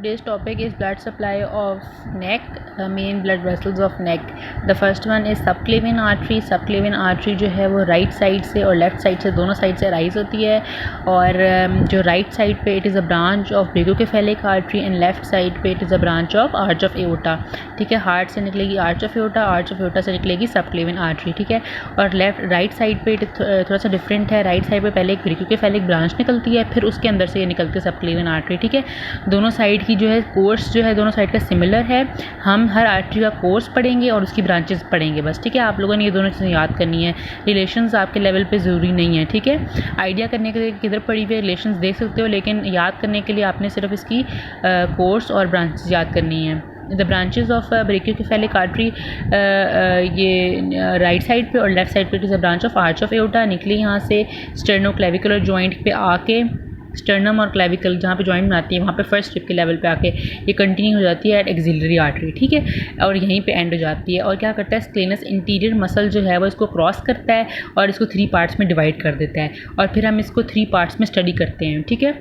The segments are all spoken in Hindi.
Today's topic is blood supply of neck, main blood vessels of neck. The first one is subclavian artery. Subclavian artery जो है वो राइट साइड से और लेफ्ट साइड से दोनों साइड से राइज होती है और जो राइट साइड पे it is a branch of brachiocephalic artery and left side पे it is a branch of arch of aorta. ठीक है, हार्ट से निकलेगी आर्च ऑफ एओर्टा से निकलेगी सबक्लेवियन आर्टरी. ठीक है, और राइट साइड पे थोड़ा सा डिफरेंट है. राइट साइड पे पहले एक ब्रेकियोकेफेलिक ब्रांच निकलती है, फिर उसके अंदर से ये निकलती है सबक्लेवियन आर्टरी. ठीक है, दोनों साइड की जो है कोर्स जो है दोनों साइड का सिमिलर है. हम हर आर्टरी का कोर्स पढ़ेंगे और उसकी ब्रांचेस पढ़ेंगे बस. ठीक है, आप लोगों ने ये दोनों चीज़ें याद करनी है. रिलेशंस आपके लेवल पे ज़रूरी नहीं है. ठीक है, आइडिया करने के लिए किधर पढ़ी हुई रिलेशंस देख सकते हो, लेकिन याद करने के लिए आपने सिर्फ इसकी कोर्स और ब्रांचेस याद करनी है. The branches of brachiocephalic artery, ये राइट साइड पे और लेफ्ट साइड पे it is a branch of arch of aorta. निकली यहाँ से स्टर्नोक्लेविकुलर जॉइंट पे आके, स्टर्नम और क्लेविकल जहाँ पे जॉइंट बनाती है वहाँ पे फर्स्ट स्ट्रिप के लेवल पे आके ये कंटिन्यू हो जाती है एट एक्सिलरी आर्टरी. ठीक है, और यहीं पे एंड हो जाती है. और क्या करता है, स्क्लेनस इंटीरियर मसल जो है वो इसको क्रॉस करता है और इसको 3 पार्ट्स में डिवाइड कर देता है और फिर हम इसको 3 पार्ट्स में स्टडी करते हैं. ठीक है,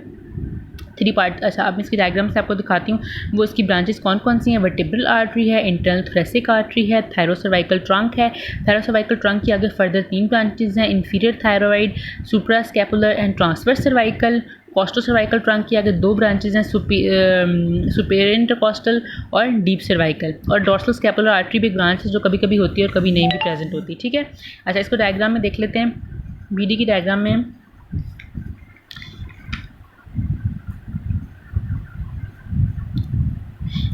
3 पार्ट. अच्छा, अब इसकी डायग्राम से आपको दिखाती हूँ वो इसकी ब्रांचेस कौन कौन सी हैं. वर्टिब्रल आर्टरी है, इंटरनल थोरेसिक आर्टरी है, थायरोसर्वाइकल ट्रंक है. थायरोसर्वाइकल ट्रंक की आगे फर्दर 3 ब्रांचेस हैं, inferior thyroid, suprascapular and transverse cervical. Costocervical trunk की आगे 2 ब्रांचेज हैं, सुपेरियर इंटरकोस्टल और डीप सर्वाइकल. और डॉर्सल स्कैपुलर आर्टरी भी एक ब्रांच है जो कभी कभी होती है और कभी नहीं भी प्रेजेंट होती. ठीक है, अच्छा इसको डायग्राम में देख लेते हैं. बीडी की डायग्राम में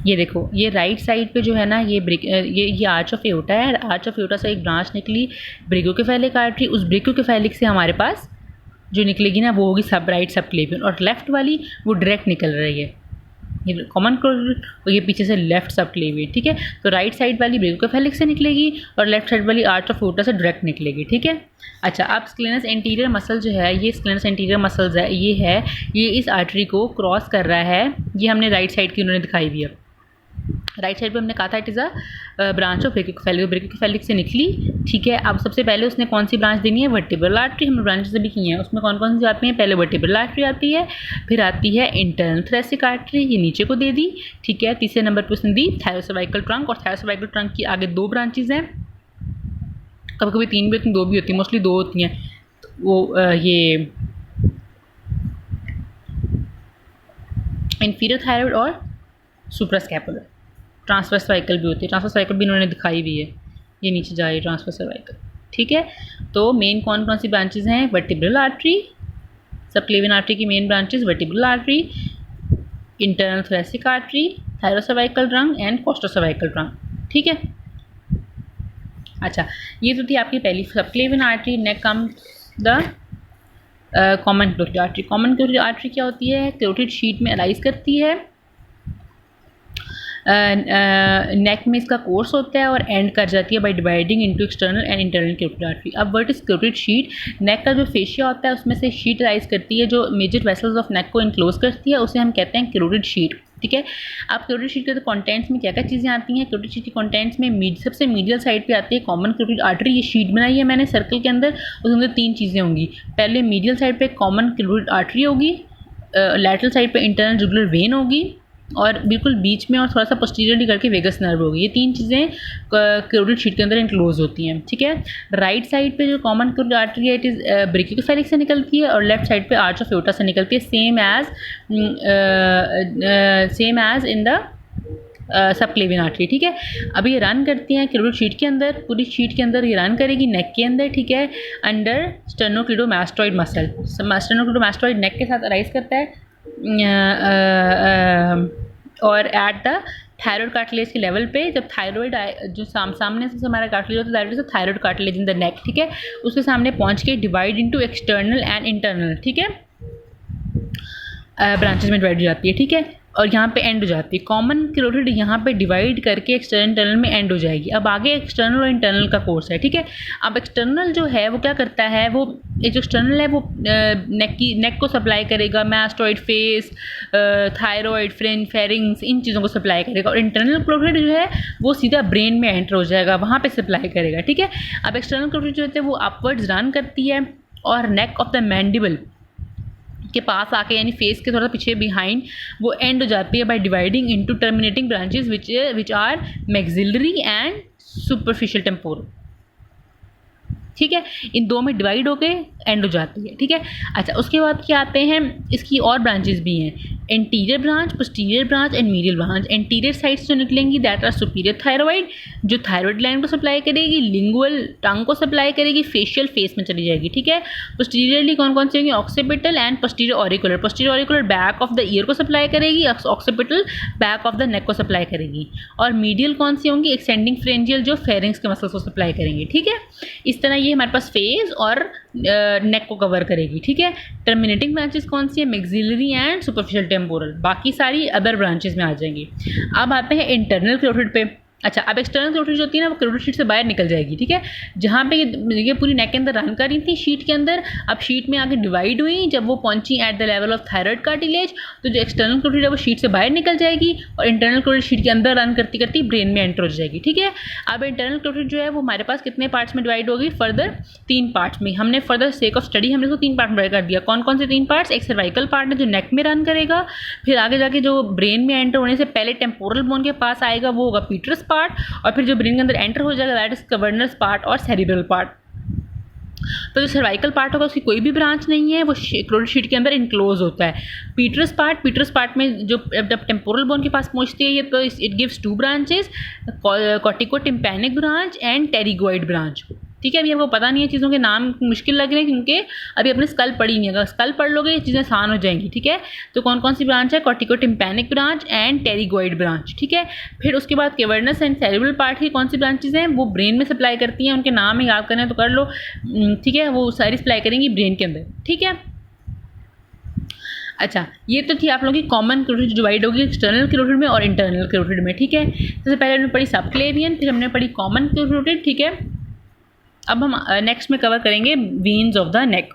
ये देखो, ये राइट साइड पे जो है ना ये आर्च ऑफ एओर्टा है. आर्च ऑफ एओर्टा से एक ब्रांच निकली ब्रेकियोकेफेलिक आर्टरी. उस ब्रेकियोकेफेलिक से हमारे पास जो निकलेगी ना वो होगी राइट सबक्लेवियन, और लेफ्ट वाली वो डायरेक्ट निकल रही है, ये कॉमन क्लोज और ये पीछे से लेफ्ट सबक्लेवियन. ठीक है, तो राइट साइड वाली ब्रेकियोकेफेलिक से निकलेगी और लेफ्ट साइड वाली आर्च ऑफ एओर्टा से डायरेक्ट निकलेगी. ठीक है, अच्छा अब स्क्लेनस इंटीरियर मसल जो है, ये स्क्लेनस इंटीरियर मसल्स है, ये इस आर्टरी को क्रॉस कर रहा है. ये हमने राइट साइड की उन्होंने दिखाई दी है. राइट साइड पे हमने कहा था it is a branch of brachiocephalic से निकली. ठीक है, अब सबसे पहले उसने कौन सी ब्रांच देनी है, वर्टिब्रल आर्टरी. हमने ब्रांचेस भी की हैं, उसमें कौन कौन सी आती हैं. पहले वर्टिब्रल आर्टरी आती है, फिर आती है इंटरनल थोरेसिक आर्टरी, ये नीचे को दे दी. ठीक है, तीसरे नंबर पर उसने दी थायरोसर्वाइकल ट्रंक, और थायरोसर्वाइकल ट्रंक की आगे 2 ब्रांचेज हैं, कभी कभी 3 भी होती हैं, 2 भी होती हैं, मोस्टली 2 होती हैं. वो ये इंफीरियर थायरॉइड और सुप्रास्कैपुलर. ट्रांसवर्स सर्वाइकल भी होती है, ट्रांसवर्स सर्वाइकल भी इन्होंने दिखाई हुई है, ये नीचे जा रही है ट्रांसवर्स सर्वाइकल. ठीक है, तो मेन कौन कौन सी ब्रांचेज हैं, वर्टिब्रल आर्टरी, सबक्लेवियन आर्टरी की main branches vertebral artery, internal thoracic artery, thyrocervical trunk and costocervical trunk. ठीक है, अच्छा ये तो थी आपकी पहली subclavian artery. Next come the common carotid artery. Common carotid artery क्या होती है, कैरोटिड शीट में अराइज करती है, नेक में इसका कोर्स होता है और एंड कर जाती है by dividing into external and internal carotid artery. अब व्हाट इज कैरोटिड शीट, नेक का जो फेशिया होता है उसमें से शीट राइज करती है जो मेजर वेसल्स ऑफ नेक को इनक्लोज करती है, उसे हम कहते हैं कैरोटिड शीट. ठीक है, अब कैरोटिड शीट के तो कंटेंट्स में क्या क्या चीज़ें आती हैं. कैरोटिड शीट के कंटेंट्स में सबसे मीडियल साइड पे आती है कॉमन कैरोटिड आर्टरी. ये शीट बनाई है मैंने सर्कल के अंदर, उसके अंदर 3 चीज़ें होंगी. पहले मीडियल साइड पे कॉमन कैरोटिड आर्टरी होगी, लैटरल साइड पे इंटरनल जुगुलर वेन होगी, और बिल्कुल बीच में और थोड़ा सा पोस्टीरियरली करके वेगस नर्व होगी. ये 3 चीज़ें कैरोटिड शीट के अंदर इंक्लोज होती हैं. ठीक है, राइट साइड पे जो कॉमन कैरोटिड आर्टरी है इट इज़ ब्रेकियोकेफेलिक से निकलती है और लेफ्ट साइड पे आर्च ऑफ एओर्टा से निकलती है, same as in the subclavian artery. ठीक है, अब ये रन करती हैं कैरोटिड शीट के अंदर, पूरी शीट के अंदर ये रन करेगी नेक के अंदर. ठीक है, अंडर स्टर्नोक्लीडोमास्टोइड मसल. स्टर्नोक्लीडोमास्टोइड नेक के साथ अराइज करता है और एट द थायरॉयड कार्टिलेज के लेवल पे, जब थायरॉयड जो सामने से हमारा कार्टिलेज होता है that is thyroid cartilage in the neck. ठीक है, उसके सामने पहुंच के divide into external and internal. ठीक है, ब्रांचेज में डिवाइड हो जाती है. ठीक है, और यहाँ पे एंड हो जाती है. कॉमन कैरोटिड यहाँ पे डिवाइड करके एक्सटर्नल इंटरनल में एंड हो जाएगी. अब आगे एक्सटर्नल और इंटरनल का कोर्स है. ठीक है, अब एक्सटर्नल जो है वो क्या करता है, वो ये जो एक्सटर्नल है वो नेक को सप्लाई करेगा, मैस्टोइड फेस, थायरॉइड, फेरिंग्स, इन चीज़ों को सप्लाई करेगा. और इंटरनल कैरोटिड जो है वो सीधा ब्रेन में एंटर हो जाएगा, वहाँ पर सप्लाई करेगा. ठीक है, अब एक्सटर्नल कैरोटिड जो होते हैं वो अपवर्ड्स रन करती है और नेक ऑफ द मैंडिबल के पास आके यानी फेस के थोड़ा पीछे बिहाइंड वो एंड हो जाती है by dividing into terminating branches which are maxillary and superficial temporal. ठीक है, इन दो में डिवाइड होके एंड हो जाती है। ठीक है, अच्छा उसके बाद क्या आते हैं, इसकी और ब्रांचेस भी हैं, anterior branch, posterior branch and medial branch. Anterior side से निकलेंगी दैट आर सुपीरियर थायरॉइड, जो थायरॉइड ग्लैंड को सप्लाई करेगी, लिंगुअल टंग को सप्लाई करेगी, फेशियल फेस में चली जाएगी। ठीक है, पोस्टीरियरली कौन कौन सी होंगी, occipital and posterior auricular. Posterior auricular back of the year को सप्लाई करेगी, occipital back of the neck को सप्लाई करेगी, और मीडियल कौन सी होंगी, एक्सटेंडिंग फ्रेंजियल जो फेरिंग्स के मसल्स को सप्लाई करेंगे। ठीक है, इस तरह ये हमारे पास फेस और नेक को कवर करेगी। ठीक है, टर्मिनेटिंग ब्रांचेस कौन सी है, मैक्सिलरी एंड सुपरफिशियल टेम्पोरल, बाकी सारी अदर ब्रांचेस में आ जाएंगी। अब आते हैं इंटरनल कैरोटिड पे। अच्छा, अब एक्सटर्नल कैरोटिड जो होती है ना वो कैरोटिड शीट से बाहर निकल जाएगी। ठीक है, जहाँ पे ये पूरी नेक के अंदर रन कर रही थी शीट के अंदर, अब शीट में आगे डिवाइड हुई, जब वो पहुंची at the level of thyroid cartilage, तो जो एक्सटर्नल कैरोटिड है वो शीट से बाहर निकल जाएगी और इंटरनल कैरोटिड शीट के अंदर रन करती करती ब्रेन में एंटर हो जाएगी। ठीक है, अब इंटरनल कैरोटिड जो है वो हमारे पास कितने पार्ट्स में डिवाइड होगी, फर्दर 3 पार्ट्स में। हमने फर्दर सेक ऑफ स्टडी हमने इसको 3 पार्ट में डिवाइड कर दिया। कौन कौन से 3 पार्ट्स, एक सर्वाइकल पार्ट है जो नेक में रन करेगा, फिर आगे जाके जो ब्रेन में एंटर होने से पहले टेम्पोरल बोन के पास आएगा वो होगा पीटरस पार्ट, और फिर जो ब्रेन के अंदर एंटर हो जाएगा दैट इज कवर्नस पार्ट और सेरिब्रल पार्ट। तो जो सर्वाइकल पार्ट होगा उसकी कोई भी ब्रांच नहीं है, वो कैरोटिड शीट के अंदर इनक्लोज होता है। पीटरस पार्ट में जो जब टेम्पोरल बोन के पास पहुंचती है ये, तो it gives 2 branches, corticotympanic branch and pterygoid branch. ठीक है, अभी आपको पता नहीं है, चीज़ों के नाम मुश्किल लग रहे हैं क्योंकि अभी अपने स्कल पढ़ी नहीं है। अगर स्कल पढ़ लोगे ये चीज़ें आसान हो जाएंगी। ठीक है, तो कौन कौन सी ब्रांच है, कॉर्टिकोटिम्पैनिक ब्रांच एंड टेरिगोइड ब्रांच। ठीक है, फिर उसके बाद कैवर्नस एंड सेरिब्रल पार्ट की कौन सी ब्रांचेज हैं, वो ब्रेन में सप्लाई करती हैं, उनके नाम है याद करना तो कर लो। ठीक है, वो सारी सप्लाई करेंगी ब्रेन के अंदर। ठीक है, अच्छा ये तो थी आप लोगों की कॉमन कैरोटिड डिवाइड होगी एक्सटर्नल कैरोटिड में और इंटरनल कैरोटिड में। ठीक है, सबसे पहले हमने पढ़ी सबक्लेवियन, फिर हमने पढ़ी कॉमन कैरोटिड। ठीक है, अब हम नेक्स्ट में कवर करेंगे वेन्स ऑफ द नेक।